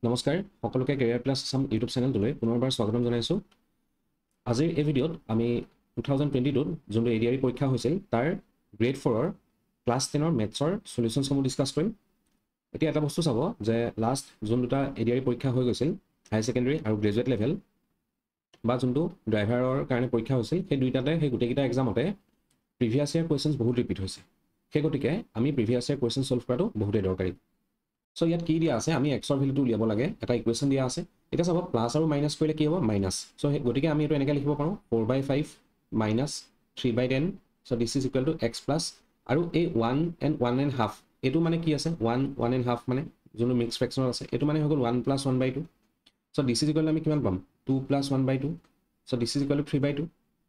নমস্কাৰ সকলোকে career plus Assam YouTube চেনেলটোলৈ পুনৰবাৰ স্বাগতম জনাইছোঁ। আজিৰ এই ভিডিঅ'ত আমি 2022 যোনটো এডিআৰই পৰীক্ষা হৈছিল তাৰ গ্ৰেড 4ৰ ক্লাছ 10ৰ মেথছৰ সলিউশ্যনসমূহ ডিছকাছ কৰিম। এতিয়া এটা বস্তু চাব যে লাষ্ট যোন দুটা এডিআৰই পৰীক্ষা হৈ গৈছিল হাই ছেকেণ্ডেৰী আৰু গ্ৰেজুৱেট লেভেল বা যোনটো ড্ৰাইভাৰৰ কাৰণে পৰীক্ষা হৈছিল সেই দুইটাতে সেই গোটেইকেইটা এক্সামতে প্ৰিভিয়াছ ইয়াৰ কুৱেশ্যনছ বহুত ৰিপিট হৈছে। সেই গতিকে আমি প্ৰিভিয়াছ ইয়াৰ কুৱেশ্যন ছল্ভ কৰাটো বহুতেই দৰকাৰী। সো ইয়াত কি দিয়া আছে আমি এক্সৰ ভ্যালুটো উলিয়াব লাগে এটা ইকুৱেশ্যন দিয়া আছে। এতিয়া চাব প্লাছ আৰু মাইনাছ কৰিলে কি হ'ব মাইনাছ। সো গতিকে আমি এইটো এনেকৈ লিখিব পাৰোঁ 4/5 minus 3/10 so this is equal two x plus আৰু এই 1 and 1.5 এইটো মানে কি আছে 1.5 মানে যোনটো মিক্স ফ্ৰেকশ্যনত আছে এইটো মানে হৈ গ'ল 1 + 1/2 so this is equal two আমি কিমান পাম 2 + 1/2 so this is equal two 3/2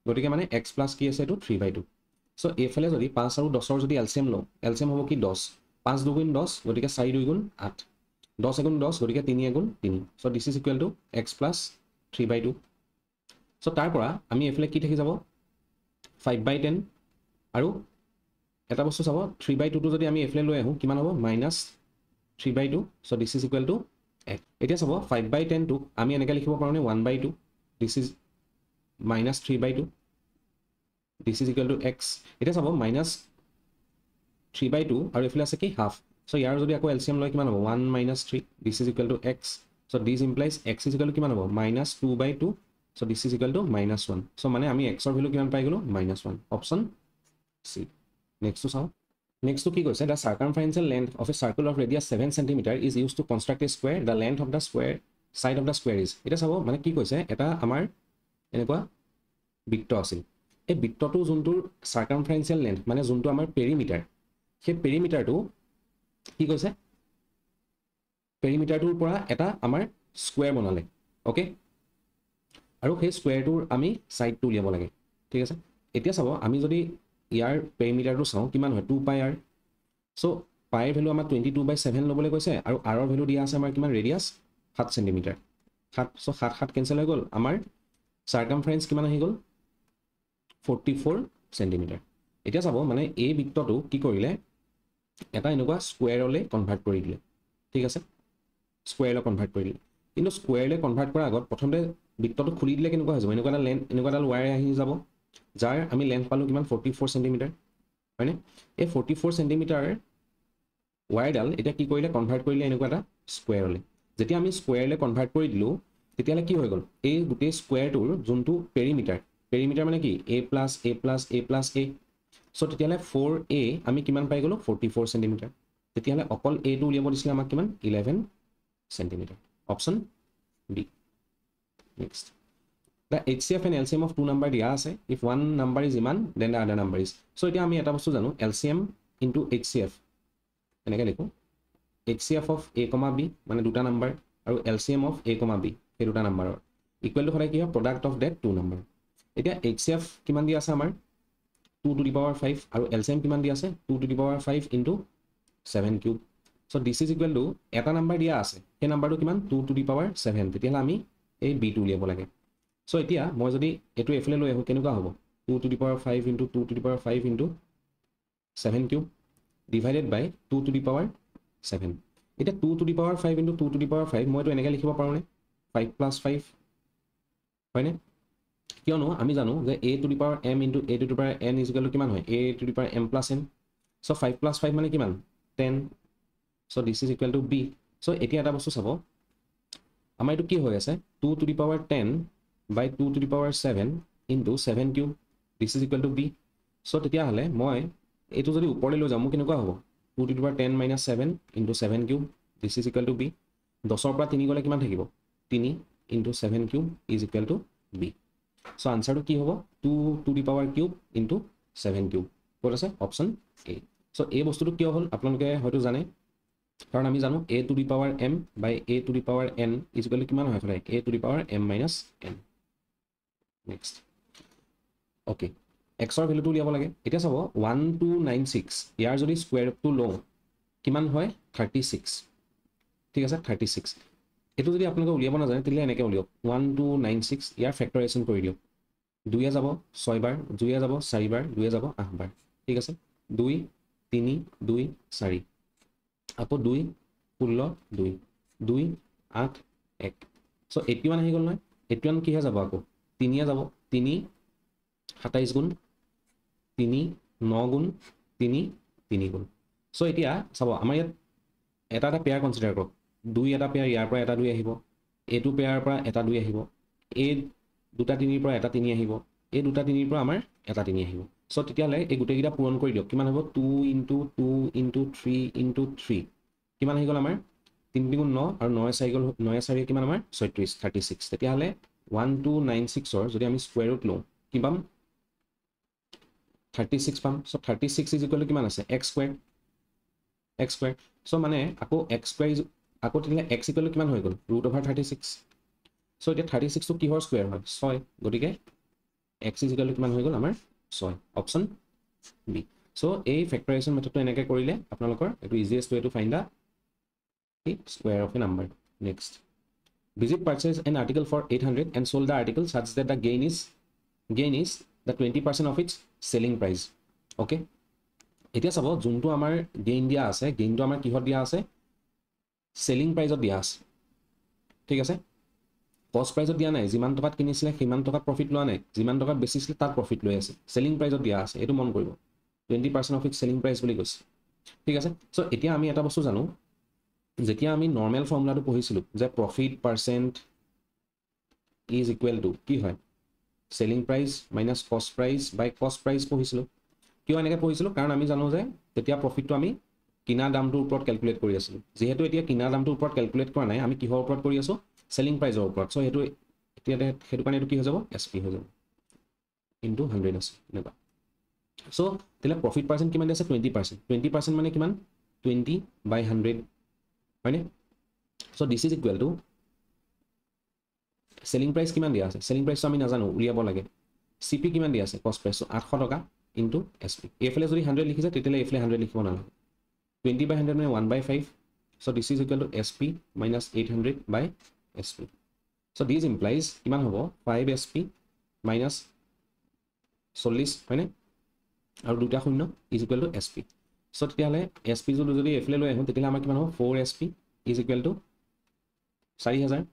গতিকে মানে এক্স প্লাছ কি আছে এইটো 3/2। সো এইফালে যদি 5 আৰু 10ৰ যদি এলচিএম লওঁ এলচিএম হ'ব কি 10 5 × 2 = 10 গতিকে 4 × 2 = 8 10 × 10 গতিকে 3 × 3 so this is equal two x plus 3/2। So তাৰ পৰা আমি এইফালে কি থাকি যাব 5/10 আৰু এটা বস্তু চাব 3/2টো যদি আমি এইফালে লৈ আহোঁ কিমান হ'ব -3/2 so this is equal two 1। এতিয়া চাব 5/10টোক আমি এনেকৈ লিখিব পাৰোঁনে 1/2 this is -3/2 this is equal two x. এতিয়া চাব -3/2 আৰু এইফালে আছে কি হাফ। সো ইয়াৰ যদি আকৌ এলচিএম লয় কিমান হ'ব 1 - 3 দিছ is equal two x. So this implies x is equal to কিমান হ'ব -2/2 so this is equal two -1। So মানে আমি এক্সৰ ভেলু কিমান পাই গ'লোঁ -1 অপশ্যন চি। নেক্সটটো চাওঁ। নেক্সটটো কি কৈছে the circumferential length of a circle of radius 7 cm is use to construct a square the length of the square side of the square is. এতিয়া চাব মানে কি কৈছে এটা আমাৰ এনেকুৱা বৃত্ত আছিল। এই বৃত্তটো যোনটোৰ চাৰ্কামফাৰেঞ্চিয়েল লেন্থ মানে যোনটো আমাৰ পেৰিমিটাৰ সেই পেৰিমিটাৰটো কি কৈছে পেৰিমিটাৰটোৰ পৰা এটা আমাৰ স্কুৱেৰ বনালে অ'কে আৰু সেই স্কুৱেৰটোৰ আমি ছাইডটো উলিয়াব লাগে ঠিক আছে। এতিয়া চাব আমি যদি ইয়াৰ পেৰিমিটাৰটো চাওঁ কিমান হয় 2πr। সো পাইৰ ভেলু আমাৰ 22/7 ল'বলৈ কৈছে আৰু আৰৰ ভেলু দিয়া আছে আমাৰ কিমান ৰেডিয়াছ 7 cm 7 সো 7 7 কেঞ্চেল হৈ গ'ল আমাৰ চাৰ্কামফাৰেঞ্চ কিমান আহি গ'ল 44 cm। এতিয়া চাব মানে এই বৃত্তটো কি কৰিলে এটা এনেকুৱা স্কুৱেৰলৈ কনভাৰ্ট কৰি দিলে ঠিক আছে স্কুৱেৰলৈ কনভাৰ্ট কৰি দিলে। কিন্তু স্কুৱেৰলৈ কনভাৰ্ট কৰাৰ আগত প্ৰথমতে বৃত্তটো খুলি দিলে কেনেকুৱা হৈ যাব এনেকুৱা এটা লেন্থ এনেকুৱা এডাল ৱায়াৰ আহি যাব যাৰ আমি লেন্থ পালোঁ কিমান 44 cm হয়নে। এই 44 cm ৱায়াৰডাল এতিয়া কি কৰিলে কনভাৰ্ট কৰিলে এনেকুৱা এটা স্কুৱেৰলৈ। যেতিয়া আমি স্কুৱেৰলৈ কনভাৰ্ট কৰি দিলোঁ তেতিয়াহ'লে কি হৈ গ'ল এই গোটেই স্কুৱেৰটোৰ যোনটো পেৰিমিটাৰ মানে কি a + a সো তেতিয়াহ'লে 4a আমি কিমান পাই গ'লোঁ 44 cm। তেতিয়াহ'লে অকল এটো উলিয়াব দিছিলে আমাক কিমান 11 cm option B. Next the HCF and LCM of two number দিয়া আছে if one number is ইমান then the other number is। So এতিয়া আমি এটা বস্তু জানো LCM into HCF এনেকৈ লিখোঁ HCF of a, b মানে দুটা নাম্বাৰ আৰু LCM of a, b সেই দুটা নাম্বাৰৰ ইকুৱেল টু সদায় কি হয় product of that two number. এতিয়া HCF কিমান দিয়া আছে আমাৰ 2 to the power 5 আৰু LCM কিমান দিয়া আছে 2 to the power 5 into 7³ so this is equal two এটা নাম্বাৰ দিয়া আছে সেই নাম্বাৰটো কিমান 2 to the power 7 তেতিয়াহ'লে আমি এই বিটো উলিয়াব লাগে। সো এতিয়া মই যদি এইটো এফালে লৈ আহোঁ কেনেকুৱা হ'ব 2 to the power 5 into 2 to the power 5 into 7³ divided by 2 to the power 7। এতিয়া 2 to the power 5 into 2 to the power 5 মই এইটো এনেকৈ লিখিব পাৰোঁনে 5 + 5 হয়নে। কিয়নো আমি জানো যে a to the power m into a to the power n is equal to কিমান হয় a to the power m + n। So 5 + 5 মানে কিমান 10 so this is equal to B. So এতিয়া এটা বস্তু চাব আমাৰ এইটো কি হৈ আছে 2 to the power 10 by 2 to the power 7 into 7³ this is equal to B. So তেতিয়াহ'লে মই এইটো যদি ওপৰলৈ লৈ যাওঁ মোৰ কেনেকুৱা হ'ব 2 to the power 10 - 7 into 7³ this is equal to B. 10ৰ পৰা 3 গ'লে কিমান থাকিব 3 into 7³ is equal to B. So আনচাৰটো কি হ'ব 2 to the power cube into 7³ ক'ত আছে অপশ্যন এ। সো এই বস্তুটো কিয় হ'ল আপোনালোকে হয়তো জানে কাৰণ আমি জানো a to the power m by a to the power n is equal to কিমান হয় সদায় a to the power m - n। Next okay এক্সৰ ভেলুটো উলিয়াব লাগে। এতিয়া চাব 1296 ইয়াৰ যদি স্কুৱেৰ ৰুটটো লওঁ কিমান হয় 36 ঠিক আছে 36। এইটো যদি আপোনালোকে উলিয়াব নাজানে তেতিয়াহ'লে এনেকৈ উলিয়াওক 1296 ইয়াৰ ফেক্টৰাইজেশ্যন কৰি দিয়ক 2 যাব 6 বাৰ 2 যাব 4 বাৰ 2 যাব 8 বাৰ ঠিক আছে 2 3 2 4 আকৌ 2 16 2 2 8 1 সো 81 আহি গ'ল নহয় 81 কিহে যাব আকৌ 3 যাব 3 27 গুণ 3 9 গুণ 3 3 গুণ সো এতিয়া চাব আমাৰ ইয়াত এটা পেয়াৰ কনসিডাৰ কৰক 2 এটা পেয়াৰ ইয়াৰ পৰা এটা 2 আহিব এইটো পেয়াৰৰ পৰা এটা 2 আহিব এই দুটা 3ৰ পৰা এটা 3 আহিব এই দুটা 3ৰ পৰা আমাৰ এটা 3 আহিব সো তেতিয়ালে এই গোটেইকেইটা পূৰণ কৰি দিয়ক কিমান হ'ব 2 * 2 * 3 * 3 কিমান আহি গ'ল আমাৰ 3 × 9 আৰু 9 4 গ'ল 9 4 কিমান আমাৰ 36 36 তেতিয়াহ'লে 1296 যদি আমি স্কয়াৰ ৰুট লওঁ কি পাম 36 পাম সো 36 কিমান আছে x স্কয়াৰ সো মানে আকৌ x স্কয়াৰ আকৌ তেতিয়াহ'লে x কিমান হৈ গ'ল √36 সো এতিয়া 36 টো কিহৰ স্কয়াৰ হয় 6 গতিকে x কিমান হৈ গ'ল আমাৰ 6 অপচন বি সো এই ফেক্টৰাইজেশ্যন মেথডটো এনেকৈ কৰিলে আপোনালোকৰ এইটো easiest way to find the square of a number. Next, Bijit purchased an article for 800 and sold the article such that the gain is the 20% of its selling price. Okay. এতিয়া চাব যোনটো আমাৰ gain দিয়া আছে গেইনটো আমাৰ কিহত দিয়া আছে সেলিং প্ৰাইজত দিয়া আছে ঠিক আছে কস্ট প্ৰাইজত দিয়া নাই যিমান টকাত কিনিছিলে সিমান টকাত প্ৰফিট লোৱা নাই যিমান টকাত বেচিছিলে তাত প্ৰফিট লৈ আছে সেলিং প্ৰাইজত দিয়া আছে এটো মন কৰিব 20% of its selling price বুলি কৈছে ঠিক আছে সো এতিয়া আমি এটা বস্তু জানো যেতিয়া আমি নৰ্মেল ফৰ্মুলাটো পঢ়িছিলো যে profit per cent is equal two কি হয় সেলিং প্ৰাইস মাইনাস কস্ট প্ৰাইস বাই কস্ট প্ৰাইস পঢ়িছিলো কিয় এনেকৈ পঢ়িছিলো কাৰণ আমি জানো যে তেতিয়া প্ৰফিটটো আমি কিনা দামটোৰ ওপৰত ক্যালকুলেট কৰি আছিলো যেহেতু এতিয়া কিনা দামটোৰ ওপৰত ক্যালকুলেট কৰা নাই আমি কিহৰ ওপৰত কৰি আছো সেলিং প্ৰাইসৰ ওপৰত সো হেতু এতিয়া হেতু কাৰণে এটো কি হৈ যাব এসপি হৈ যাব ইনটু 100 আছে নেবা সো তেলে প্ৰফিট পাৰ্সেন্ট কিমান আছে 20% 20% মানে কিমান 20/100 হয়নে so this is equal two selling price কিমান দিয়া আছে সেলিং প্ৰাইসটো আমি নাজানো উলিয়াব লাগে সিপি কিমান দিয়া আছে কস্ট প্ৰাইস 800 টকা ইনটু এসপি এফলে যদি 100 লিখিছে তেতিয়ালে এফলে 100 লিখিব নালাগে 20/100 মানে 1/5 so this is equal to sp minus 800 by sp so this implies কিমান হ'ব 5 sp minus 40 হয়নে আৰু দুটা শূন্য is equal to sp so তেতিয়ালে sp যদি এফলে লৈ আহো তেতিয়ালে আমাৰ কিমান হ'ব 4 sp is equal to 4000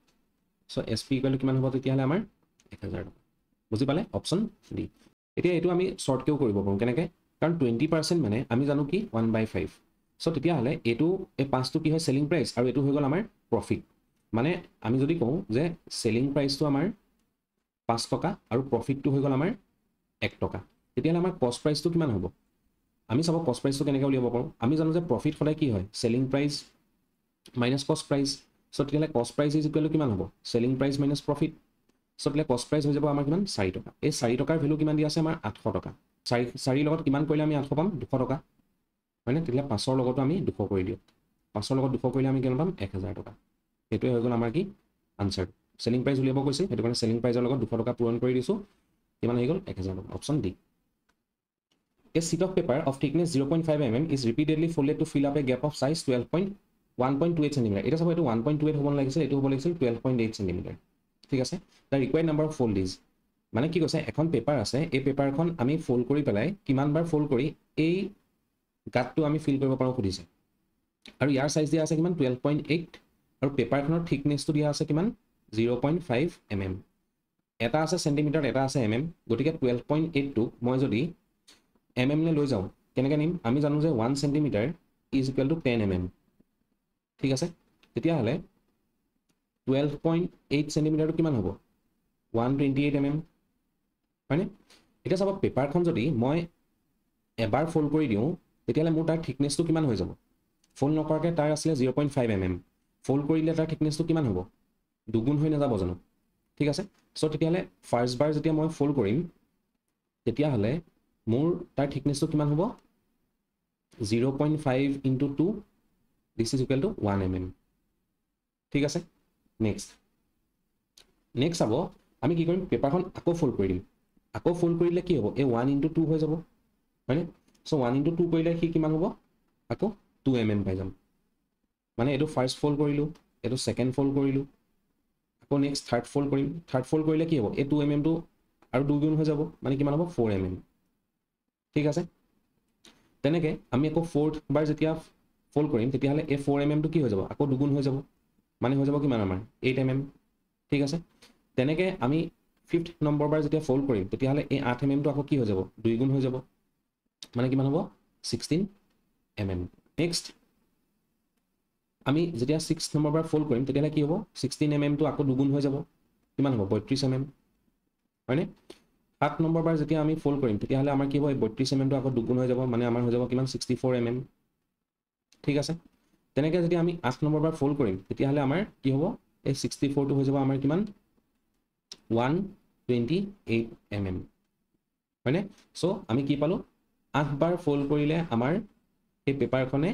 so sp equal to কিমান হ'ব তেতিয়ালে আমাৰ 1000 বুজি পালে অপচন ডি এতিয়া এটো আমি শৰ্ট কেও কৰিব পাৰো কেনেকৈ কাৰণ 20% মানে আমি জানো কি 1/5 সো তেতিয়াহলে এটো এই পাঁচটো কি হয় সেলিং প্ৰাইস আৰু এটো হৈ গল আমাৰ প্ৰফিট মানে আমি যদি কওঁ যে সেলিং প্ৰাইসটো আমাৰ 5 টকা আৰু প্ৰফিটটো হৈ গল আমাৰ 1 টকা তেতিয়াহলে আমাৰ কস্ট প্ৰাইসটো কিমান হ'ব আমি সব কস্ট প্ৰাইসটো কেনেকৈ উলিয়াব পাৰো আমি জানো যে প্ৰফিট সদায় কি হয় সেলিং প্ৰাইস মাইনাস কস্ট প্ৰাইস সো তেতিয়াহলে কস্ট প্ৰাইস ইজ ইকুৱেল টু কিমান হ'ব selling price minus profit so তেতিয়াহলে কস্ট প্ৰাইস হৈ যাব আমাৰ কিমান 4 টকা এই 4 টকাৰ ভ্যালু কিমান দিয়া আছে আমাৰ 800 টকা 4 লগত কিমান কৰিলে আমি 800 পাম 200 টকা মানে তেতিয়ালে 5 ৰ লগতো আমি 200 কৰি দিও 5 ৰ লগত 200 কৰিলে আমি কিমান পাম 1000 টকা এটোই হৈ গল আমাৰ কি আনসাৰ সেলিং প্ৰাইস উলিয়াব কৈছে হেতু কাৰণে সেলিং প্ৰাইসৰ লগত 200 টকা পূৰণ কৰি দিছো কিমান হৈ গল 1000 টকা option D A sheet of paper of thickness 0.5 mm is repeatedly folded to fill up a gap of size 1.28 cm এটা সব এটো 1.28 হ'ব লাগিছিল এটো হ'ব লাগিছিল 12.8 cm ঠিক আছে the required number of fold is মানে কি কৈছে এখন পেপাৰ আছে এই পেপাৰখন আমি ফোল্ড কৰি পেলাই কিমান বাৰ ফোল্ড কৰি এই গাতটো আমি ফিল কৰিব পাৰো খুদিছে আৰু ইয়াৰ সাইজ দিয়া আছে কিমান 12.8 আৰু পেপাৰখনৰ থিকনেসটো দিয়া আছে কিমান 0.5 mm এটা আছে সেন্টিমিটাৰ এটা আছে mm গটিকে 12.8 টো মই যদি mm নে লৈ যাও কেনেকৈ নিম আমি জানো যে 1 centimetre is equal two 10 mm ঠিক আছে তেতিয়া হলে 12.8 সেন্টিমিটাৰটো কিমান হ'ব 128 mm হয়নে এটা সব পেপাৰখন যদি মই এবাৰ ফোল্ড কৰি দিও তেতিয়ালে মোৰ তাৰ থিকনেসটো কিমান হৈ যাব ফোল্ড নকৰাকে তাৰ আছিল 0.5 mm ফোল্ড কৰিলে তাৰ থিকনেসটো কিমান হ'ব দুগুণ হৈ নাযাব জানো ঠিক আছে সো তেতিয়ালে ফাৰ্স্ট বাৰ যেতিয়া মই ফোল্ড কৰিম তেতিয়াহলে মোৰ তাৰ থিকনেসটো কিমান হ'ব 0.5 into 2 this is equal to 1 mm ঠিক আছে নেক্সট আবো আমি কি কৰিম পেপাৰখন আকৌ ফোল্ড কৰি দিম আকৌ ফোল্ড কৰিলে কি হ'ব এই 1 into 2 হৈ যাব হয়নে সো 1 into 2 কৰিলে কি কিমান হ'ব আকৌ 2 mm পাই যাম মানে এটো ফাৰ্স্ট ফোল্ড কৰিলো এটো সেকেন্ড ফোল্ড কৰিলো আকৌ নেক্সট থাৰ্ড ফোল্ড কৰিম থাৰ্ড ফোল্ড কৰিলে কি হ'ব এই 2 mm টো আৰু দুগুণ হৈ যাব মানে কিমান হ'ব 4 mm ঠিক আছে তেনেকে আমি আকৌ ফোৰ্থ বাৰ যেতিয়া ফোল্ড কৰিম তেতিয়াহলে এই 4 mm টো কি হৈ যাব আকৌ দুগুণ হৈ যাব মানে হৈ যাব কিমান আমাৰ 8 mm ঠিক আছে তেনেকৈ আমি 5th নম্বৰ বাৰ যেতিয়া ফল্ড কৰিম তেতিয়াহ'লে এই 8 mm টো আকৌ কি হৈ যাব 2 গুণ হৈ যাব মানে কিমান হ'ব 16 mm নেক্সট আমি যেতিয়া 6th নম্বৰ বাৰ ফল্ড কৰিম তেতিয়াহ'লে কি হ'ব 16 mm টো আকৌ 2 গুণ হৈ যাব কিমান হ'ব 32 mm হয়নে 7 নম্বৰ বাৰ যেতিয়া আমি ফল্ড কৰিম তেতিয়াহ'লে আমাৰ কি হ'ব 32 mm টো আকৌ 2 গুণ হৈ যাব মানে আমাৰ হৈ যাব কিমান 64 mm ঠিক আছে তেনেকৈ যদি আমি 8 নম্বৰ বাৰ ফল্ড কৰিম তেতিয়াহ'লে আমাৰ কি হ'ব এই 64 টো হৈ যাব আমাৰ কিমান 128 mm হয়নে সো আমি কি পালো 8 বাৰ ফল্ড কৰিলে আমাৰ এই পেপাৰখনে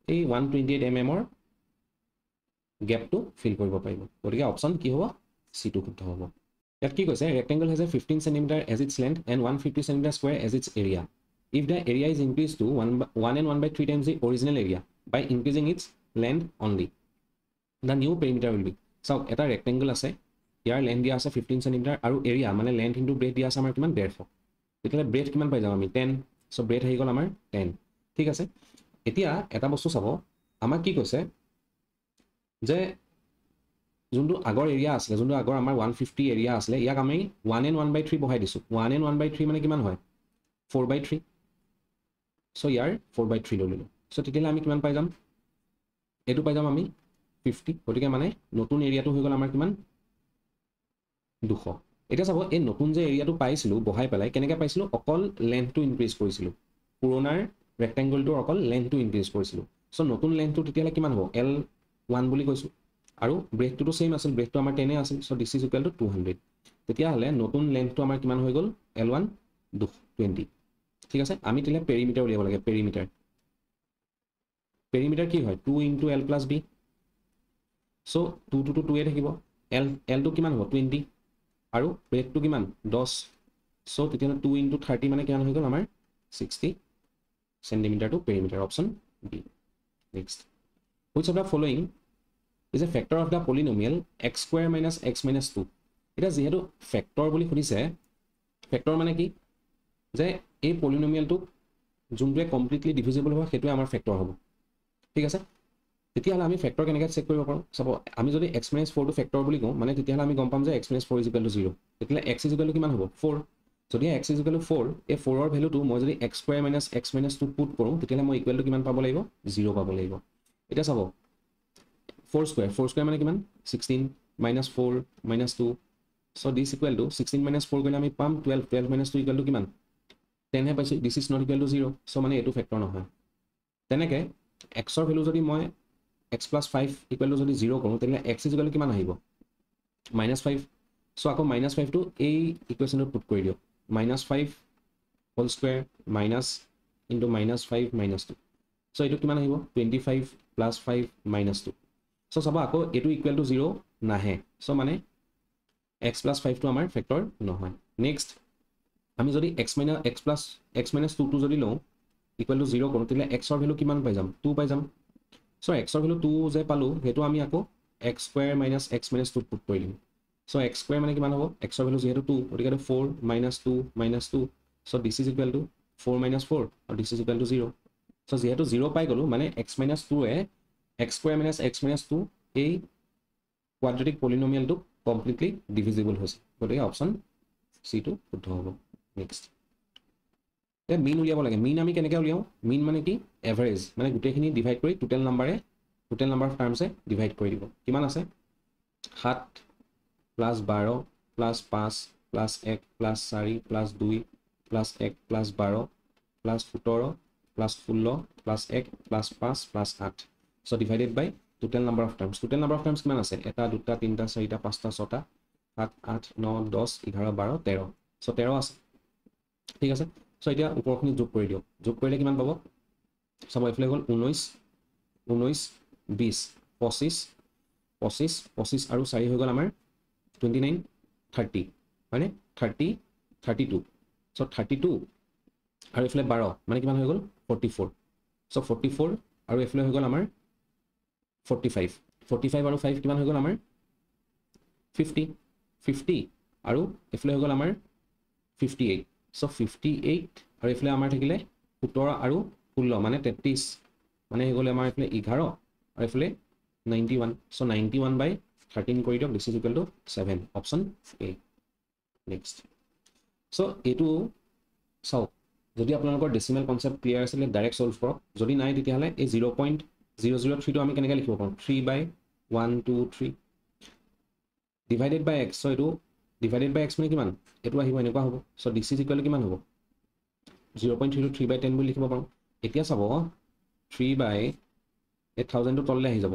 এই 128 mm ৰ গেপটো ফিল কৰিব পাৰিব গতিকে অপচন কি হ'ব C2 শুদ্ধ হ'ব ইয়াত কি কৈছে rectangle has a 15 cm as its length and 150 cm square as its area if the area is increased to 1 and 1/3 times the original area by increasing its length only the new perimeter will be চাওক এটা rectangle আছে ইয়াৰ length দিয়া আছে 15 cm আৰু area মানে length into breath দিয়া আছে আমাৰ কিমান 150 তেতিয়াহ'লে ব্ৰেথ কিমান পাই যাম আমি 10 সো ব্ৰেথ আহি গ'ল আমাৰ 10 ঠিক আছে এতিয়া এটা বস্তু চাব আমাক কি কৈছে যে যোনটো আগৰ এৰিয়া আছে যোনটো আগৰ আমাৰ 150 এৰিয়া আছে ইয়াক আমি 1 and 1/3 বহাই দিছো 1 and 1/3 মানে কিমান হয় 4/3 সো ইয়াৰ 4/3 লৈ ললো সো তেতিয়াহ'লে আমি কিমান পাই যাম এটো পাই যাম আমি 50 গতিকে মানে নতুন এৰিয়াটো হৈ গ'ল আমাৰ কিমান 200 এতিয়া চাব এই নতুন যে এৰিয়াটো পাইছিলো বহাই পেলাই কেনেকৈ পাইছিলো অকল লেন্থটো ইনক্ৰিজ কৰিছিলো পুৰণাৰ ৰেক্টেংগলটোৰ অকল লেন্থটো ইনক্ৰিজ কৰিছিলো সো নতুন লেন্থটো তেতিয়াহ'লে কিমান হ'ব L1 বুলি কৈছো আৰু ব্ৰেথটোতো সেম আছিল ব্ৰেথটো আমাৰ 10 আছিল so this is equal two 200 তেতিয়াহ'লে নতুন লেন্থটো আমাৰ কিমান হৈ গ'ল L1 20 ঠিক আছে আমি তেলে পেৰিমিটাৰ উলিয়াব লাগে পেৰিমিটাৰ কি হয় 2 * L + B সো 2 to 2 এ থাকিব L টো কিমান হ'ব 20 আৰু ব্ৰেথটো কিমান 10 সো তেতিয়াহ'লে 2 * 30 মানে কিমান হৈ গ'ল আমাৰ 60 cm to perimeter option B next which of the following is a factor of the polynomial x square minus x minus 2 এটা যেহেতু ফ্যাক্টৰ বুলি খুদিছে ফ্যাক্টৰ মানে কি যে এই পলিনোমিয়ালটো যোনটোৱে কমপ্লিটলি ডিভিজিবল হ'ব হেতুৱে আমাৰ ফ্যাক্টৰ হ'ব ঠিক আছে তেতিয়াহ'লে আমি ফ্যাক্টৰ কেনেকৈ চেক কৰিব পাৰোঁ চাব আমি যদি x - 4 টো ফ্যাক্টৰ বুলি কওঁ মানে তেতিয়াহ'লে আমি গম পাম যে x - 4 = 0 তেতিয়াহ'লে x = কিমান হ'ব 4 যদি x = 4 এই 4 ৰ ভ্যালুটো মই যদি x square minus x minus 2 put কৰোঁ তেতিয়াহ'লে মই ইকুৱেল টু কিমান পাব লাগিব 0 পাব লাগিব এটা চাব 4 square মানে কিমান 16 minus 4 minus 2 so this equal to 16 minus 4 কৰিলে আমি পাম 12 minus 2 equal to কিমান 10 হে পাইছো this is not equal to 0 so মানে এটো ফ্যাক্টৰ নহয় তেনেকৈ x ৰ ভ্যালু যদি মই x + 5 equal to যদি 0 কৰোঁ তেতিয়াহ'লে x equal to কিমান আহিব -5 so আকৌ -5 টো এই ইকুৱেশ্যনত পুট কৰি দিও -5 whole square minus into -5 - 2 so এটো কিমান আহিব 25 + 5 - 2 so চাবা আকৌ এটো ইকুৱেল টু 0 নাহে so মানে x + 5 টো আমাৰ ফ্যাক্টৰ নহয় নেক্সট আমি যদি x - 2 টো যদি লওঁ ইকুৱেল টু 0 কৰোঁ তেতিয়াহ'লে x ৰ ভ্যালু কিমান পাই যাম 2 পাই যাম so x ৰ ভ্যালু 2 যে পালো হেতু আমি আকৌ x square minus x minus 2 put কৰি দিম so x square মানে কিমান হ'ব x ৰ ভ্যালু যেহেতু 2 গতিকে 4 - 2 - 2 so this is equal to 4 - 4 আৰু this is equal to 0 so যেহেতু 0 পাই গলো মানে x - 2 এ x square minus x minus 2 এই quadratic polynomial টো completely divisible হৈছে গতিকে অপচন সি টো শুদ্ধ হ'ব নেক্সট এ মিন উলিয়াব লাগে মিন আমি কেনেকৈ উলিয়াও মিন মানে কি এভাৰেজ মানে গোটেইখিনি ডিভাইড কৰি টোটেল নাম্বাৰ অফ টাৰ্মছে ডিভাইড কৰি দিব কিমান আছে 7 + 12 + 5 + 1 + 4 + 2 + 1 + 12 + 17 + 16 + 1 + 5 + 8 so divided by total number of terms কিমান আছে 1 2 3 4 5 6 7 8 9 10 11 12 13 so 13 আছে ঠিক আছে so এতিয়া উপৰখিনি যোগ কৰি দিও যোগ কৰিলে কিমান পাব সব এফালে গ'ল 19 19 20 25 25 25 আৰু 4 হৈ গ'ল আমাৰ 29 30 হয়নে 30 32 so 32 আৰু এফালে 12 মানে কিমান হৈ গ'ল 44 so 44 আৰু এফালে হৈ গ'ল আমাৰ 45 45 আৰু 5 কিমান হৈ গ'ল আমাৰ 50 50 আৰু এফালে হৈ গ'ল আমাৰ 58 so 58 আৰু এফালে আমাৰ থাকিলে 17 আৰু 16 মানে 33 মানে হৈ গ'ল আমাৰ এফালে 11 আৰু এফালে 91 so 91 by 13 কৰি দিয়ক this is equal to 7 option A next so এটো চাওক যদি আপোনালোকৰ ডেসিমেল কনসেপ্ট ক্লিয়াৰ আছে ডাইৰেক্ট সলভ কৰক যদি নাই তেতিয়া হলে এই 0.003 টো আমি কেনেকৈ লিখিব পাৰোঁ 3 by 1 2 3 divided by x so এটো divided by x মানে কিমান এটো আহিব এনেকুৱা হ'ব so this is equal to কিমান হ'ব 0.3 to 3 by 10 বুলি লিখিব পাৰোঁ এতিয়া চাব 3 by 1000 টো তললৈ আহি যাব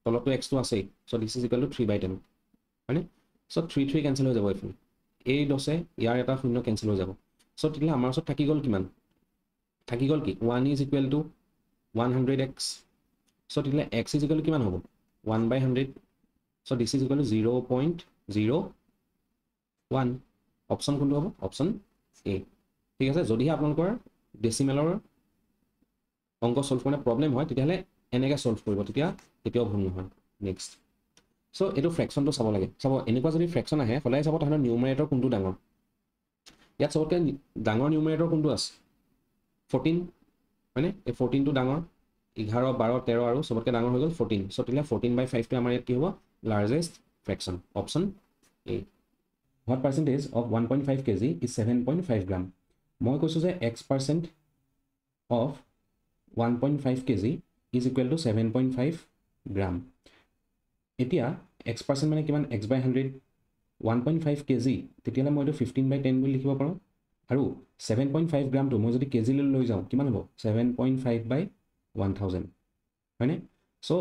তলতো x টো আছে so this is equal to 3 by 10 হয়নে so 3 3 কেনসেল হৈ যাব এইফালে এই দছে ইয়াৰ এটা শূন্য কেনসেল হৈ যাব so তেতিয়া আমাৰ ওচৰত থাকি গল কিমান থাকি গল কি 1 is equal to 100x so তেতিয়া x is equal to কিমান হ'ব 1 by 100 so this is equal to 0.01 option কোনটো হ'ব অপশন A ঠিক আছে যদিহে আপোনালোকৰ ডেসিমেলৰ অংক সলভ কৰাৰ প্ৰবলেম হয় তেতিয়াহলে এনেকৈ সলভ কৰিব তেতিয়া এতিয়াও ভুল নহয় নেক্সট সো এটো ফ্ৰেকশনটো চাব লাগে চাব এনেকুৱা যদি ফ্ৰেকশন আহে হলাই চাব তাহলে নিউমাৰেটৰ কোনটো ডাঙৰ ইয়াত সবতকৈ ডাঙৰ নিউমাৰেটৰ কোনটো আছে 14 মানে এই 14 টো ডাঙৰ 11 12 13 আৰু সবতকৈ ডাঙৰ হৈ গল 14 সো তেতিয়া 14 by 5 টো আমাৰ ইয়াত কি হ'ব largest fraction option A what percentage of 1.5 kg is 7.5 gram মই কৈছো যে x% of 1.5 kg is equal to 7.5 gram এতিয়া x% মানে কিমান x by 100 1.5 kg তেতিয়ালে মই এটো 15 by 10 বুলি লিখিব পাৰো আৰু 7.5 গ্ৰাম টো মই যদি কেজি লৈ যাও কিমান হ'ব 7.5 by 1000 হয়নে সো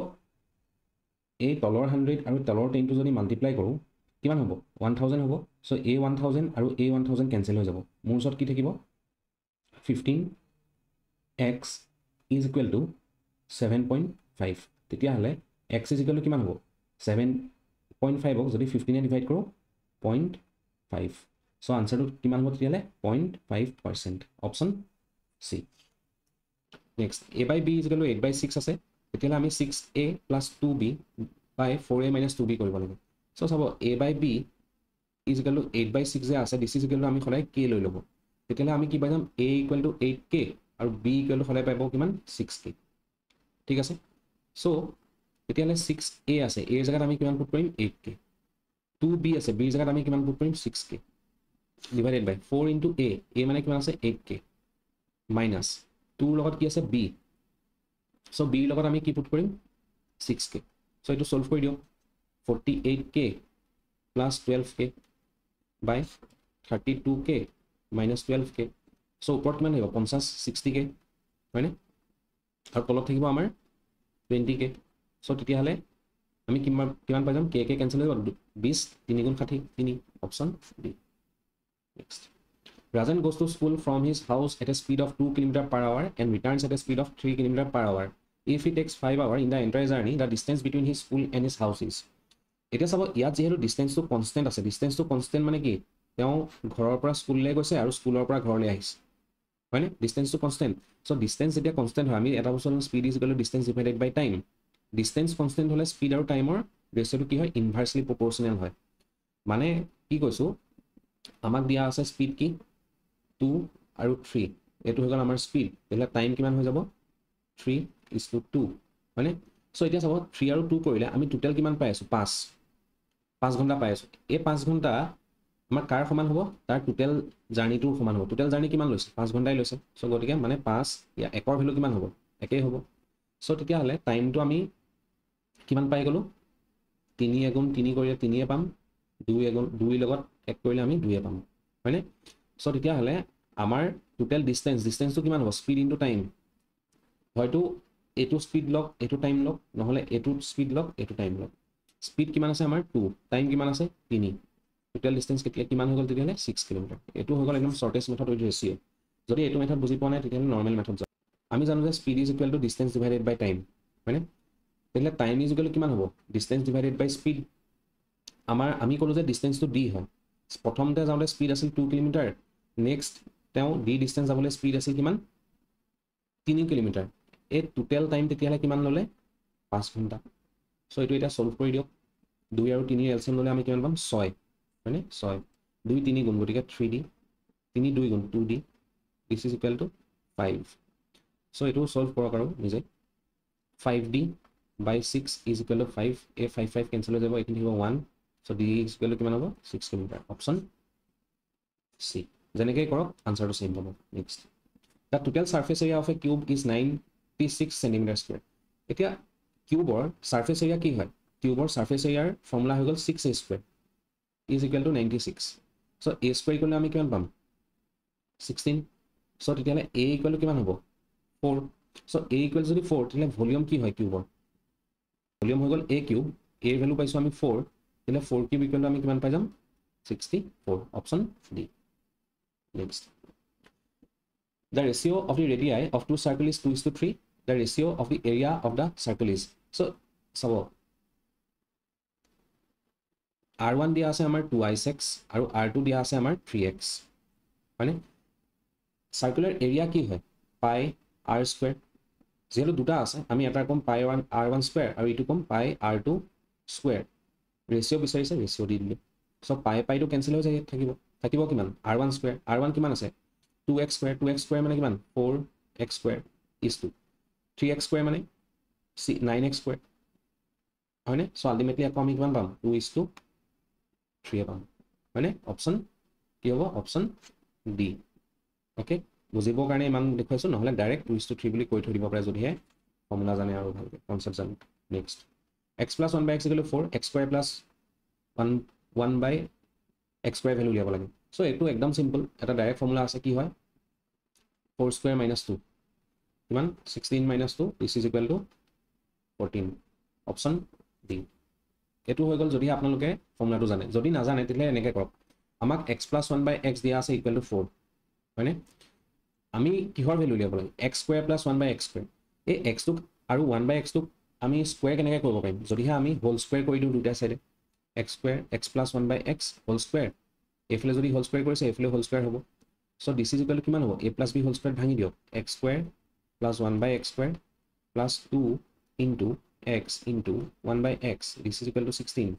এই তলৰ 100 আৰু তলৰ 10 টো যদি মাল্টিপ্লাই কৰো কিমান হ'ব 1000 হ'ব সো a 1000 আৰু a 1000 কেনসেল হৈ যাব মোৰ ওচৰত কি থাকিব 15x is equal to 7.5 তেতিয়া হলে x is equal to কিমান হ'ব 7.5 ক যদি 15 এ ডিভাইড কৰো 0.5 সো আনসারটো কিমান হ'ব তেতিয়ালে 0.5% option C next a by b is equal to 8 by 6 আছে তেতিয়ালে আমি 6a plus 2b by 4a minus 2b কৰিব লাগিব সো চাব a by b is equal to 8 by 6 যে আছে this is equal to আমি খলাই k লৈ লব তেতিয়ালে আমি কি পাই যাম a equal to 8k আৰু b equal to খলাই পাবো কিমান 6k ঠিক আছে সো তেতিয়ালে 6a আছে a জায়গাত আমি কিমান পুট কৰিম 8k 2b আছে b জায়গাত আমি কিমান পুট কৰিম 6k divided by 4 into a মানে কিমান আছে 8k minus 2 লগত কি আছে b so b লগত আমি কি পুট কৰিম 6k so এটো সলভ কৰি দিও 48k plus 12k by 32k minus 12k so ওপৰত কিমান হ'ব 50 60k হয়নে আৰু তলত থাকিব আমাৰ 20k so তেতিয়া হলে আমি কিমান পাই যাম k কেনসেল হৈ যাব 20 3 গুণ 60 3 option D next Rajan goes to school from his house at a speed of 2 km per hour and returns at a speed of 3 km per hour if he takes 5 hours in the entire journey the distance between his school and his house is এটা সব ইয়াত যেহেতু distance তো constant আছে distance তো constant মানে কি তেও ঘৰৰ পৰা স্কুললৈ গৈছে আৰু স্কুলৰ পৰা ঘৰলৈ আহিছে হয়নে ডিসটেন্স তো কনস্ট্যান্ট সো ডিসটেন্স যেতিয়া কনস্ট্যান্ট হয় আমি এটা বস্তু speed is equal to distance divided by time distance constant হলে স্পীড আৰু টাইমৰ ৰেশিওটো কি হয় ইনভাৰ্সলি প্ৰপৰ্শনাল হয় মানে কি কৈছো আমাক দিয়া আছে স্পীড কি 2 আৰু 3 এটো হৈ গল আমাৰ স্পীড তেলে টাইম কিমান হৈ যাব 3:2 হয়নে সো এতিয়া চাব 3 আৰু 2 কৰিলে আমি টোটাল কিমান পাই আছো 5 ঘন্টা পাই আছো এই 5 ঘন্টা আমাৰ কাৰ সমান হ'ব তাৰ টোটাল জাৰ্নিটো সমান হ'ব টোটাল জাৰ্নি কিমান লৈছে 5 ঘন্টাই লৈছে সো গতিকে মানে 5 ইয়া একৰ ভ্যালু কিমান হ'ব একেই হ'ব সো তেতিয়া হলে টাইমটো আমি কিমান পাই গলো 3 এগুণ 3 কৰিলে 3 এ পাম 2 এগুণ 2 লগত এক কৰিলে আমি 2 এ পাম হয়নে সো তেতিয়া হলে আমাৰ টোটাল ডিসটেন্সটো কিমান হ'ব স্পীড ইনটু টাইম হয়তো এটো স্পীড লক এটো টাইম লক নহলে এটো স্পীড লক এটো টাইম লক স্পীড কিমান আছে আমাৰ 2 টাইম কিমান আছে 3 টোটাল ডিসটেন্স কিমান হৈ গল তেতিয়ালে 6 কিলোমিটাৰ এটো হৈ গল একদম শৰ্টেষ্ট মেথড উইথ ৰেশিও যদি এটো মেথড বুজি পোৱা নাই তেতিয়ালে নৰমাল মেথড যাও আমি জানো যে speed is equal to distance divided by time হয়নে তেতিয়ালে টাইম ইজ ইকুৱেল টু কিমান হ'ব ডিসটেন্স ডিভাইডেড বাই স্পীড আমি কলো যে ডিসটেন্সটো d হয় প্ৰথমতে যাওঁতে স্পীড আছিল 2 কিলোমিটাৰ নেক্সট তেও d ডিসটেন্স যাবলৈ স্পীড আছিল কিমান 3 কিলোমিটাৰ এই টোটাল টাইম তেতিয়ালে কিমান ললে 5 ঘন্টা সো এটো এটা সলভ কৰি দিও 2 আৰু 3 এর এলসিএম ললে আমি কিমান পাম 6 হয়নে 6 2 3 গুণ গতিকে 3d 3 2 গুণ 2d this is equal to 5 so এটো সলভ কৰক আৰু নিজে 5d by 6 is equal to 5 a 5 5 cancel হৈ যাব এইখিনি হ'ব 1 so d is equal to কিমান হ'ব 6 কিলোমিটাৰ অপচন c যেনেকৈ কৰক আনসাৰটো সেম হ'ব next the total surface area of a cube is 96 centimeter square এতিয়া কিউবৰ সাৰফেস এৰিয়া কি হয় কিউবৰ সাৰফেস এৰিয়াৰ ফর্মুলা হৈ গল 6a square is equal to 96 so a square equal আমি কিমান পাম 16 so তেতিয়ালে a ইকুৱেল কিমান হ'ব 4 so a ইকুৱেল যদি 4 তেতিয়ালে ভলিউম কি হয় কিউবৰ ভলিউম হৈ গল a কিউব a এৰ ভ্যালু পাইছো আমি 4 তেতিয়ালে 4 কিউব ইকুৱেল আমি কিমান পাই যাম 64 option D next the ratio of the radii of two circles is 2:3 the ratio of the area of the circle is so sabo r1 দিয়া আছে আমাৰ 2i6 আৰু r2 দিয়া আছে আমাৰ 3x মানে সাৰ্কুলাৰ এৰিয়া কি হয় পাই r স্কয়াৰ যেহেতু দুটা আছে আমি এটা কম পাই r1 স্কয়াৰ আৰু ইটো কম পাই r2 স্কয়াৰ ৰেশিও বিচাৰিছে রেশিও দি দিলে সো পাই পাইটো ক্যান্সেল হৈ যায় থাকিব কিমান r1 স্কয়ার r1 কিমান আছে 2x square মানে কিমান 4x square is 2 3x square মানে 9x square হয়নে সো আলটিমেটলি আকৌ আমি কিমান পাম 2:3 পাম হয়নে অপশন কি হ'ব অপশন ডি ওকে বুজিবৰ কাৰণে ইমান দেখুৱাইছো নহলে ডাইৰেক্ট 2:3 বুলি কৈ থৈ দিব পাৰে যদিহে ফৰ্মুলা জানে আৰু ভালকে কনসেপ্ট জানে next x + 1/x = 4 x square plus 1/x square value উলিয়াব লাগে সো এটো একদম সিম্পল এটা ডাইৰেক্ট ফৰ্মুলা আছে কি হয় 4 square minus 2 কিমান 16 minus 2 this is equal to 14 option D এটো হৈ গল যদি আপোনালোকে ফৰ্মুলাটো জানে যদি না জানে তেতিয়ালে এনেকৈ কৰক আমাক x + 1/x দিয়া আছে ইকুৱেল টু 4 হয়নে আমি কিহৰ ভ্যালু উলিয়াব লাগে x square plus 1/x square এই x টো আৰু 1/x টো আমি স্কয়াৰ কেনেকৈ কৰিব পাৰিম যদিহে আমি হোল স্কয়াৰ কৰি দিও দুটা সাইডে x square x plus 1/x whole square এফালে যদি হোল স্কয়াৰ কৰিছে এফালে হোল স্কয়াৰ হ'ব so this is equal to কিমান হ'ব a plus b whole square ভাঙি দিয়ক x square plus 1/x square plus 2 into x into 1/x this is equal to 16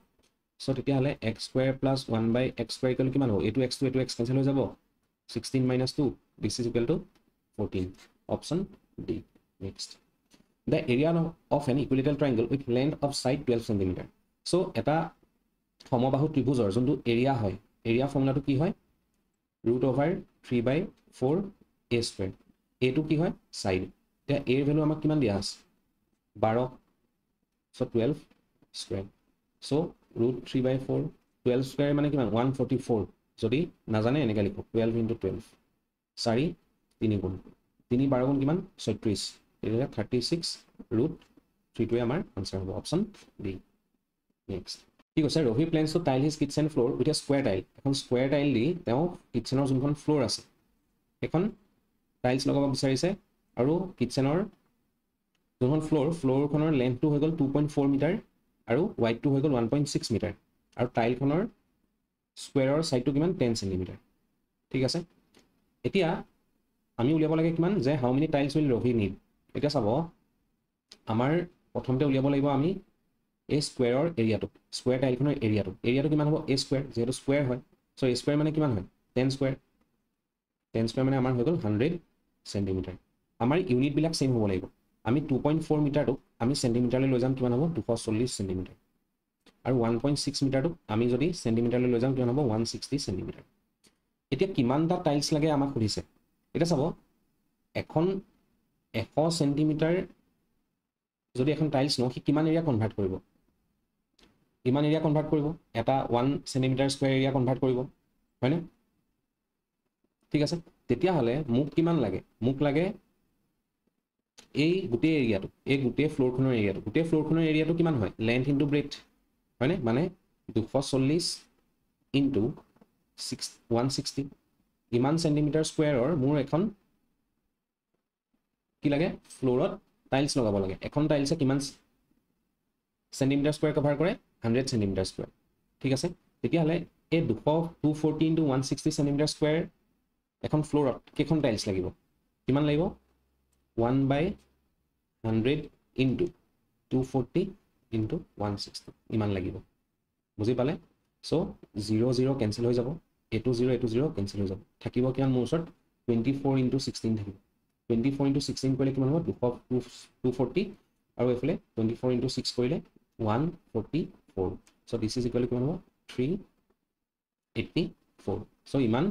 so তেতিয়াহলে x square plus 1/x square equal কিমান হ'ব এটো x cancel হৈ যাব 16 minus 2 this is equal to 14 option d next the area of an equilateral triangle with length of side 12 cm so এটা সমবাহু ত্ৰিভুজৰ যোনটো area হয় এৰিয়া ফৰ্মুলাটো কি হয় √3/4 a square a টো কি হয় সাইড তে a এর ভ্যালু আমাক কিমান দিয়া আছে 12 so 12 square so √3/4 12 square মানে কিমান 144 যদি না জানে এনেকৈ লিখো 12 * 12 4 3 গুণ 3 12 গুণ কিমান 36 এটা 36 √3 টোৱে আমাৰ আনসাৰ হ'ব অপচন ডি নেক্সট ঠিক আছে Rahi plans to tile his kitchen floor with a square tile এখন স্কয়াৰ টাইল দি তেওঁ কিচেনৰ যোনখন ফ্লোৰ আছে এখন টাইলছ লগাব বিচাৰিছে আৰু কিচেনৰ যোনখন ফ্লোৰখনৰ লেন্থটো হৈ গল 2.4 মিটাৰ আৰু ওয়াইডটো হৈ গল 1.6 মিটাৰ আৰু টাইলখনৰ স্কয়াৰৰ সাইডটো কিমান 10 সেন্টিমিটাৰ ঠিক আছে এতিয়া আমি উলিয়াব লাগে কিমান যে হাউ মেনি টাইলছ উইল ৰহি নিড এটা চাব আমাৰ প্ৰথমতে উলিয়াব লাগিব আমি এই স্কয়াৰৰ এৰিয়াটো স্কয়াৰ টাইলখনৰ এৰিয়াটো কিমান হ'ব a স্কয়াৰ যেহেতু স্কয়াৰ হয় সো a স্কয়াৰ মানে কিমান হয় 10 স্কয়াৰ মানে আমাৰ হৈ গল 100 সেন্টিমিটাৰ আমাৰ ইউনিট বিলাক সেম হ'ব লাগিব আমি 2.4 মিটাৰটো আমি সেন্টিমিটাৰলৈ লৈ যাম কিমান হ'ব 240 সেন্টিমিটাৰ আৰু 1.6 মিটাৰটো আমি যদি সেন্টিমিটাৰলৈ লৈ যাম কিমান হ'ব 160 সেন্টিমিটাৰ এতিয়া কিমানটা টাইলছ লাগে আমাক সুধিছে এটা চাব এখন 100 সেন্টিমিটাৰ যদি এখন টাইলছ ন কিমান এৰিয়া কনভাৰ্ট কৰিব ইমান এৰিয়া কনভাৰ্ট কৰিব এটা 1 সেন্টিমিটাৰ স্কয়াৰ এৰিয়া কনভাৰ্ট কৰিব হয়নে ঠিক আছে তেতিয়া হলে মোক কিমান লাগে মোক লাগে এই গোটেই এৰিয়াটো এই গোটেই ফ্লোৰখনৰ এৰিয়াটো কিমান হয় লেন্থ ইনটু ব্ৰেথ হয়নে মানে 240 ইনটু 160 ইমান সেন্টিমিটাৰ স্কয়াৰৰ মোৰ এখন কি লাগে ফ্লোৰত টাইলছ লগাব লাগে এখন টাইলছে কিমান সেন্টিমিটাৰ স্কয়াৰ কভাৰ কৰে 100 সেন্টিমিটাৰ স্কয়াৰ ঠিক আছে তেতিয়া হলে এই 240 ইনটু 160 সেন্টিমিটাৰ স্কয়াৰ এখন ফ্লোৰত কেখন টাইলছ লাগিব কিমান লাগিব 1/100 ইনটু 240 ইনটু 160 ইমান লাগিব বুজি পালে সো 0 0 ক্যান্সেল হৈ যাব এটো 0 ক্যান্সেল হৈ যাব থাকিব কিমান মোৰ ওচৰত 24 ইনটু 16 থাকিব 24 ইনটু 16 কৰিলে কিমান হ'ব 240 আৰু এইফালে 24 ইনটু 6 কৰিলে 144 চ' দিছ ইজ ইকুৱেল কিমান হ'ব 384 চ' ইমান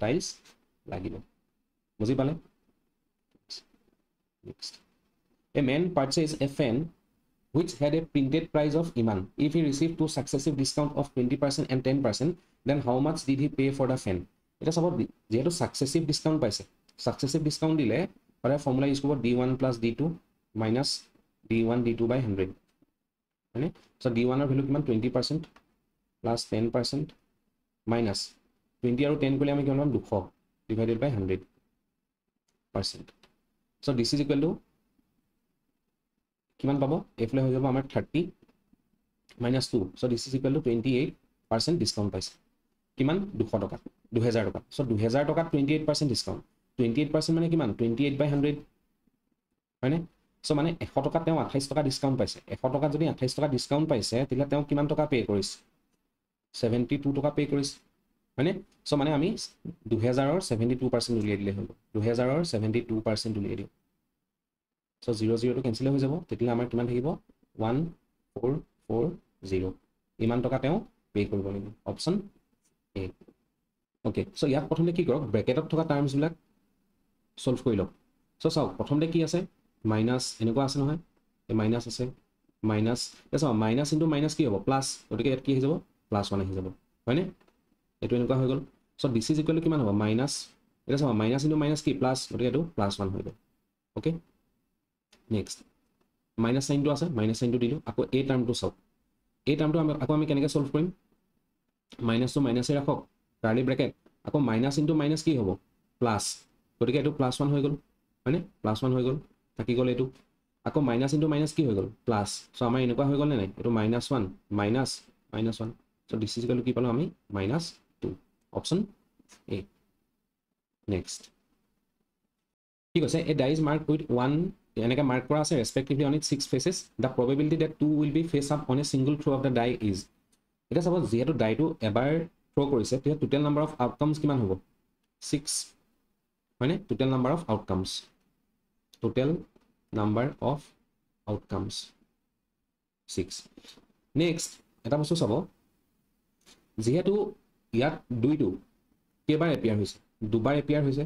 টাইলছ লাগিব বুজি পালে next A man purchased a fan which had a printed price of Iman. If he received two successive discount of 20% and 10%, then how much did he pay for the fan? It is about the successive discount paise. Successive discount dile, but a formula is called D1 plus D2 minus D1 D2 by 100. Okay? So D1 or value 20% plus 10% minus 20 or 10 kule ami kiman 200 divided by 100%. So this is equal to কিমান পাব এফলে হৈ যাব আমাৰ 30 minus 2 so this is equal to 28% discount পাইছে কিমান 200 টকা 2000 টকা so 2000 টকা 28% ডিসকাউন্ট 28% মানে কিমান 28 by 100 হয়নে so মানে 100 টকা তেওঁ 28 টকা ডিসকাউন্ট পাইছে 100 টকা যদি 28 টকা ডিসকাউন্ট পাইছে তেতিয়া তেওঁ কিমান টকা পে কৰিছে 72 টকা পে কৰিছে হয়নে so মানে আমি 2000 ৰ 72% উলিয়াই দিলে হলো 2000 ৰ 72% উলিয়াই দিও So 0 0 to cancel হৈ যাব তেতিয়া আমাৰ কিমান থাকিব 1440 ইমান টকা তেওঁ পে কৰিব লাগিব অপচন এ ওকে সো ইয়াত প্ৰথমতে কি কৰক ব্ৰেকেটত থকা টাৰ্মছ বিলাক সলভ কৰি লওক সো চাও প্ৰথমতে কি আছে মাইনাস এনেকুৱা আছে নহয় এই মাইনাস আছে মাইনাস এসা মাইনাস ইনটু মাইনাস কি হ'ব প্লাস গতিকে ইয়াত কি হৈ যাব প্লাস 1 আহি যাব হয়নে এটো এনেকুৱা হৈ গল so this is equal to কিমান হ'ব মাইনাস এটা চাও মাইনাস ইনটু মাইনাস কি প্লাস গতিকে এটো প্লাস 1 হৈ গল ওকে নেক্সট মাইনাস সাইন তো আছে মাইনাস সাইন তো দিলো আকৌ এই টার্মটো চাও এই টার্মটো আকৌ আমি কেনেকৈ সলভ কৰিম মাইনাস তো মাইনাসে ৰাখক কাৰ্লি ব্ৰেকেট আকৌ মাইনাস ইনটু মাইনাস কি হ'ব প্লাস গতিকে এটো প্লাস 1 হৈ গল হয়নে প্লাস 1 হৈ গল থাকি গল এটো আকৌ মাইনাস ইনটু মাইনাস কি হৈ গল প্লাস সো আমাৰ এনেকুৱা হৈ গল নে নাই এটো minus 1 minus 1 so this is equal two কি পালো আমি মাইনাস 2 অপচন এ নেক্সট ঠিক আছে এ ডাইজ মাৰ্ক উইথ 1 এনেকা মার্ক করা আছে respectively on it 6 faces the probability that 2 will be face up on a single throw of the die is এটা suppose যেহেতু ডাইটো এবাৰ থ্ৰো কৰিছে তেতিয়া টোটাল নাম্বার অফ আউটকামস কিমান হ'ব 6 হয়নে total number of outcomes total number of outcomes 6 next এটা বস্তু চাব যেহেতু ইয়াত দুইটো কেবাৰ এপিয়াৰ হৈছে দুবাৰ এপিয়াৰ হৈছে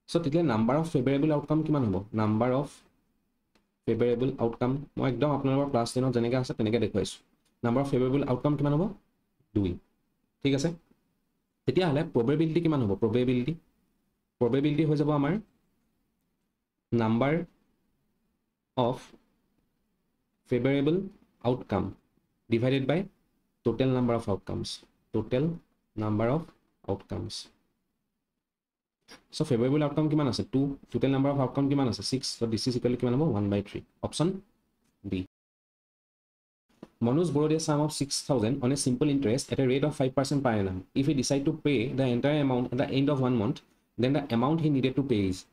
সো তেতিয়া নাম্বাৰ অফ ফেভাৰেবল আউটকাম কিমান হ'ব নাম্বাৰ অফ ফেভাৰেবল আউটকাম মই একদম আপোনালোকৰ ক্লাছ 10 ত যেনেকৈ আছে তেনেকৈ দেখুৱাইছো নাম্বাৰ অফ ফেভাৰেবল আউটকাম কিমান হ'ব 2 ঠিক আছে তেতিয়া হলে প্ৰবাবিলিটি কিমান হ'ব প্ৰবাবিলিটি হৈ যাব আমাৰ number of favourable outcome divided by total number of outcomes total number of outcomes So favorable outcome kiman ase 2 total number of outcome kiman ase 6 so this is equal to kiman hobo 1/3 option B Manoj borrowed a sum of 6000 on a simple interest at a rate of 5% per annum if he decide to pay the entire amount at the end of 1 month then the amount he needed to pay is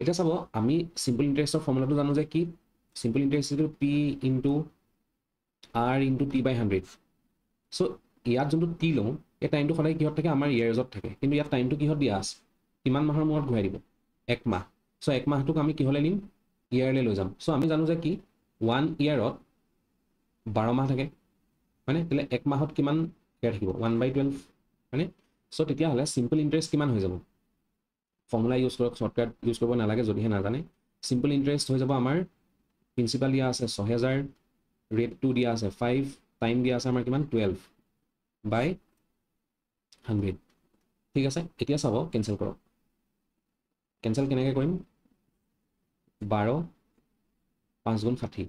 eta sabo ami simple interest or formula to janu je ki simple interest is p into r into t by 100 so ইয়াত যোনটো t লও এই টাইমটো সদায় কিহত থাকে আমাৰ ইয়াৰ্সত থাকে কিন্তু ইয়াত টাইমটো কিহত দিয়া আছে কিমান মাহৰ মূৰত ঘূৰাই দিব এক মাহ সো এক মাহটোক আমি কি হলে নিম ইয়াৰলে লৈ যাম সো আমি জানো যে কি 1 ইয়াৰত 12 মাহ থাকে মানে তেলে এক মাহত কিমান ইয়াৰ থাকিব 1/12 মানে সো তেতিয়া হলে সিম্পল ইন্টাৰেস্ট কিমান হৈ যাব ফৰ্মুলা ইউজ কৰক শৰ্টকাট ইউজ কৰিব নালাগে যদিহে নাজানে সিম্পল ইন্টাৰেস্ট হৈ যাব আমাৰ প্ৰিন্সিপাল দিয়া আছে 6000 ৰেট টু দিয়া আছে 5 টাইম দিয়া আছে আমাৰ কিমান 12/100 ঠিক আছে এতিয়া চাব কেনসেল কৰক কেনসেল কেনেকৈ কৰিম 12 5 গুণ 60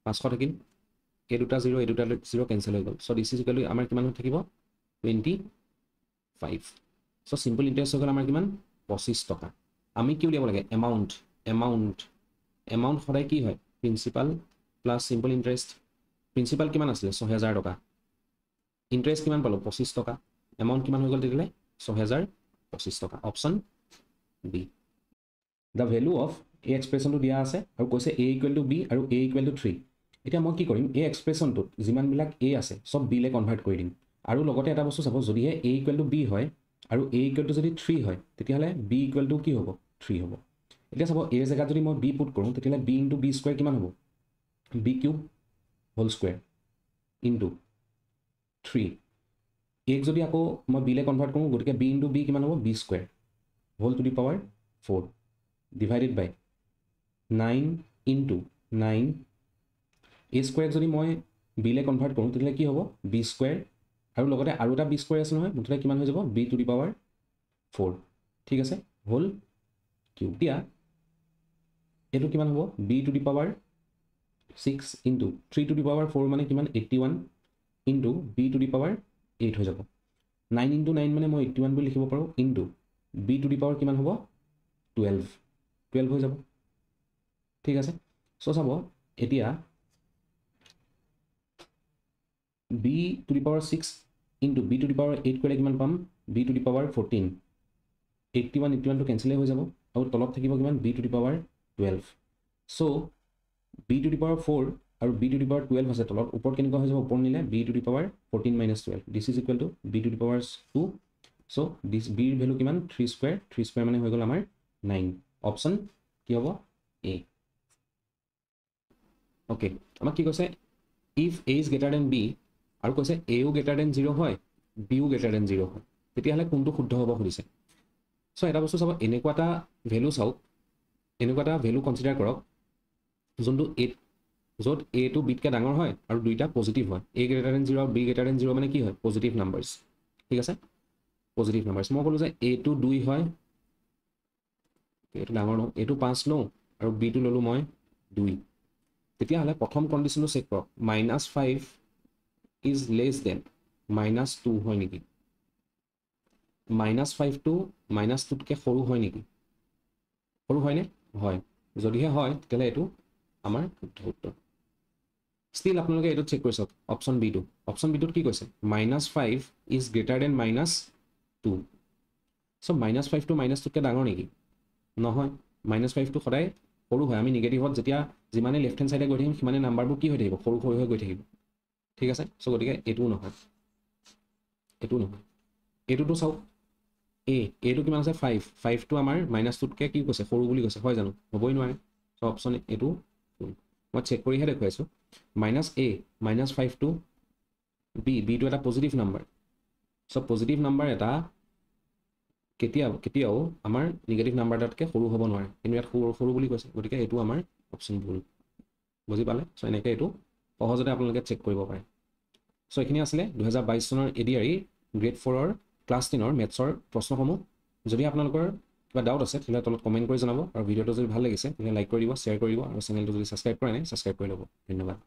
500 থাকিল এই দুটা 0 এই দুটা 0 কেনসেল হৈ গল so this is equal to আমাৰ কিমান থাকিব 25 সো সিম্পল ইন্টাৰেস্ট হৈ গল আমাৰ কিমান 25 টকা আমি কি উলিয়াব লাগে এমাউন্ট সদায় কি হয় principal plus simple interest principal কিমান আছিল 6000 টকা ইন্টারেস্ট কিমান পালো 25 টকা এমাউন্ট কিমান হৈ গল দিলে 6025 টকা option B the value of a expression to দিয়া আছে আৰু কৈছে a equal to b আৰু a equal to 3 এতিয়া মই কি কৰিম এই এক্সপ্ৰেছনটোত যিমান বিলাক a আছে সব b লে কনভাৰ্ট কৰি দিম আৰু লগতে এটা বস্তু চাব যদি a equal to b হয় আৰু a equal to যদি 3 হয় তেতিয়া হলে b equal to কি হ'ব 3 হ'ব এতিয়া চাব a জায়গা যদি মই b পুট কৰোঁ তেতিয়া হলে b into b স্কয়াৰ কিমান হ'ব B cube whole square into 3 এক যদি আকৌ মই বিলে কনভাৰ্ট কৰোঁ গতিকে বি ইনটু বি কিমান হ'ব B square whole to the power 4 divided by 9 into 9 A স্কুৱেৰক যদি মই বিলে কনভাৰ্ট কৰোঁ তেতিয়াহ'লে কি হ'ব বি স্কুৱেৰ আৰু লগতে আৰু এটা বি স্কুৱেৰ আছে নহয় মুঠতে কিমান হৈ যাব বি টু দি পাৱাৰ 4 ঠিক আছে হোল কিউব দিয়া এইটো কিমান হ'ব B to the power 6 into 3 to the power 4 মানে কিমান 81 into B to the power 8 হৈ যাব 9 ইনটু 9 মানে মই 81 বুলি লিখিব পাৰোঁ into B to the power কিমান হ'ব 12 হৈ যাব ঠিক আছে চ' চাব এতিয়া B to the power 6 into B to the power 8 কৰিলে কিমান পাম বি টু দি পাৱাৰ 14 81টো কেঞ্চেলেই হৈ যাব আৰু তলত থাকিব কিমান B to the power 12 so' B to the power 4 আৰু বি টু দি পাৱাৰ 12 আছে তলত ওপৰত কেনেকুৱা হৈ যাব ওপৰত নিলে B to the power 14 minus 12 this is equal to B to the power 2 so' this বিৰ ভেলু কিমান 3 স্কুৱেৰ মানে হৈ গ'ল আমাৰ 9 অপশ্যন কি হ'ব এ অ'কে আমাক কি কৈছে if A is greater than B আৰু কৈছে এও গ্ৰেটাৰ দেন 0 হয় বিও গ্ৰেটাৰ দেন 0 হয় তেতিয়াহ'লে কোনটো শুদ্ধ হ'ব সুধিছে চ' এটা বস্তু চাব এনেকুৱা এটা ভেলু চাওক এনেকুৱা এটা ভেলু কনচিডাৰ কৰক যোনটো য'ত এটো বিতকৈ ডাঙৰ হয় আৰু দুইটা পজিটিভ হয় এ গ্ৰেটাৰ দেন 0 আৰু বি গ্ৰেটাৰ দেন 0 মানে কি হয় পজিটিভ নাম্বাৰ্ছ ঠিক আছে পজিটিভ নাম্বাৰ্ছ মই ক'লোঁ যে এটো 2 হয় এইটো ডাঙৰ নহয় এইটো 5 লওঁ আৰু বিটো ল'লোঁ মই 2 তেতিয়াহ'লে প্ৰথম কণ্ডিশ্যনটো চেক কৰক -5 ইজ লেছ দেন -2 হয় নেকি -5টো -2তকৈ সৰু হয় নেকি সৰু হয়নে হয় যদিহে হয় তেতিয়াহ'লে এইটো আমাৰ শুদ্ধ উত্তৰ ষ্টিল আপোনালোকে এইটোত চেক কৰি চাওক অপশ্যন বিটোত কি কৈছে -5 ইজ গ্ৰেটাৰ দেন -2 চ' -5টো -2তকৈ ডাঙৰ নেকি নহয় -5টো সদায় সৰু হয় আমি নিগেটিভত যেতিয়া যিমানে লেফ্ট হেণ্ড চাইডে গৈ থাকিম সিমানে নাম্বাৰবোৰ কি হৈ থাকিব সৰু সৰু হৈ গৈ থাকিব ঠিক আছে চ' গতিকে এইটোও নহয় এইটোতো চাওক এইটো কিমান আছে 5টো আমাৰ -2তকৈ কি কৈছে সৰু বুলি কৈছে হয় জানো হ'বই নোৱাৰে চ' অপশ্যন এইটো মই চেক কৰিহে দেখুৱাইছোঁ -5টো বিটো এটা পজিটিভ নাম্বাৰ চ' পজিটিভ নাম্বাৰ এটা কেতিয়াও আমাৰ নিগেটিভ নাম্বাৰ এটাতকৈ সৰু হ'ব নোৱাৰে কিন্তু ইয়াত সৰু বুলি কৈছে গতিকে এইটো আমাৰ অপশ্যন ভুল বুজি পালে চ' এনেকৈ এইটো সহজতে আপোনালোকে চেক কৰিব পাৰে চ' এইখিনি আছিলে 2022 চনৰ ADRE গ্ৰেড 4ৰ ক্লাছ 10ৰ মেথছৰ প্ৰশ্নসমূহ যদি আপোনালোকৰ কিবা ডাউট আছে তেতিয়াহ'লে তলত কমেণ্ট কৰি জনাব আৰু ভিডিঅ'টো যদি ভাল লাগিছে তেতিয়াহ'লে লাইক কৰি দিব শ্বেয়াৰ কৰি দিব আৰু চেনেলটো যদি ছাবস্ক্ৰাইব কৰা নাই ছাবস্ক্ৰাইব কৰি ল'ব ধন্যবাদ